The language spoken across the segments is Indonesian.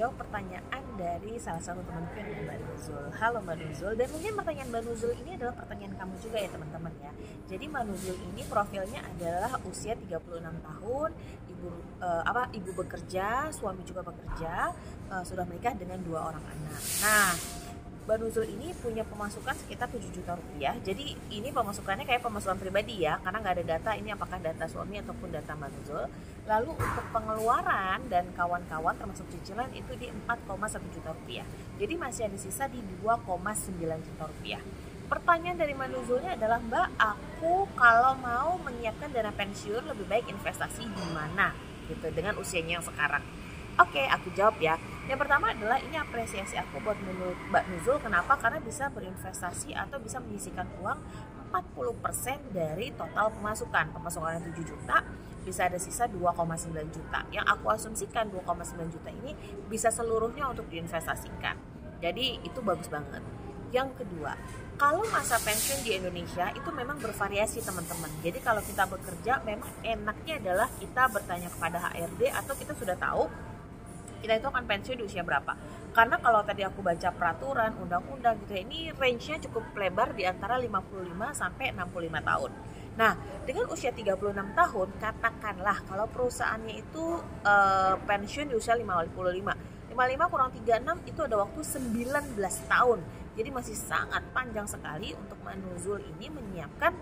menjawab pertanyaan dari salah satu temanku yang Mbak Nuzul. Halo Mbak Nuzul, dan mungkin pertanyaan Mbak Nuzul ini adalah pertanyaan kamu juga ya teman-teman ya. Jadi Mbak Nuzul ini profilnya adalah usia 36 tahun, ibu bekerja, suami juga bekerja, sudah menikah dengan 2 orang anak. Nah, Mbak Nuzul ini punya pemasukan sekitar 7 juta rupiah. Jadi ini pemasukannya kayak pemasukan pribadi ya, karena nggak ada data ini apakah data suami ataupun data Mbak Nuzul. Lalu untuk pengeluaran dan kawan-kawan termasuk cicilan itu di 4,1 juta rupiah. Jadi masih ada sisa di 2,9 juta rupiah. Pertanyaan dari Mbak Nuzulnya adalah, Mbak, aku kalau mau menyiapkan dana pensiun lebih baik investasi di mana gitu dengan usianya yang sekarang. Oke, aku jawab ya. Yang pertama adalah ini apresiasi aku buat Mbak Nuzul. Kenapa? Karena bisa berinvestasi atau bisa menyisihkan uang 40% dari total pemasukan. Pemasukannya 7 juta, bisa ada sisa 2,9 juta. Yang aku asumsikan 2,9 juta ini bisa seluruhnya untuk diinvestasikan. Jadi itu bagus banget. Yang kedua, kalau masa pensiun di Indonesia itu memang bervariasi teman-teman. Jadi kalau kita bekerja memang enaknya adalah kita bertanya kepada HRD atau kita sudah tahu kita itu akan pensiun di usia berapa. Karena kalau tadi aku baca peraturan, undang-undang gitu ya, ini range-nya cukup lebar di antara 55 sampai 65 tahun. Nah, dengan usia 36 tahun, katakanlah kalau perusahaannya itu pensiun di usia 55. 55 kurang 36 itu ada waktu 19 tahun. Jadi masih sangat panjang sekali untuk Mbak Nuzul ini menyiapkan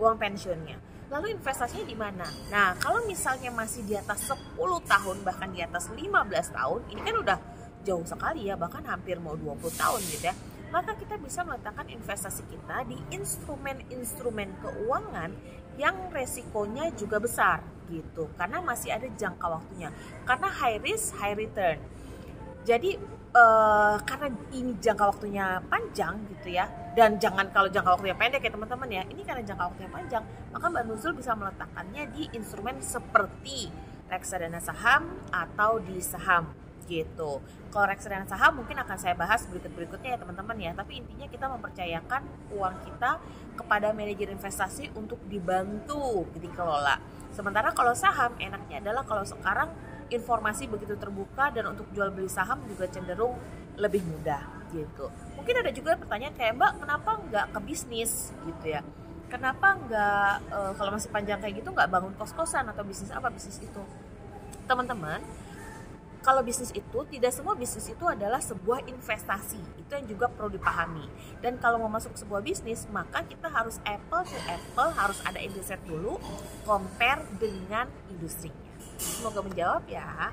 uang pensiunnya. Lalu investasinya di mana? Nah, kalau misalnya masih di atas 10 tahun, bahkan di atas 15 tahun, ini kan udah jauh sekali ya, bahkan hampir mau 20 tahun gitu ya. Maka kita bisa meletakkan investasi kita di instrumen-instrumen keuangan yang resikonya juga besar gitu. Karena masih ada jangka waktunya. Karena high risk, high return. Jadi karena ini jangka waktunya panjang gitu ya, dan jangan kalau jangka waktunya pendek ya teman-teman ya, ini karena jangka waktunya panjang, maka Mbak Nuzul bisa meletakkannya di instrumen seperti reksadana saham atau di saham gitu. Kalau reksadana saham mungkin akan saya bahas berikut-berikutnya ya teman-teman ya, tapi intinya kita mempercayakan uang kita kepada manajer investasi untuk dibantu dikelola. Sementara kalau saham enaknya adalah kalau sekarang informasi begitu terbuka dan untuk jual beli saham juga cenderung lebih mudah gitu. Mungkin ada juga pertanyaan kayak, Mbak, kenapa nggak ke bisnis gitu ya? Kenapa nggak kalau masih panjang kayak gitu nggak bangun kos-kosan atau bisnis apa bisnis itu? Teman-teman, kalau bisnis itu tidak semua bisnis itu adalah sebuah investasi. Itu yang juga perlu dipahami. Dan kalau mau masuk sebuah bisnis, maka kita harus apple to apple, harus ada riset dulu, compare dengan industrinya. Semoga menjawab ya.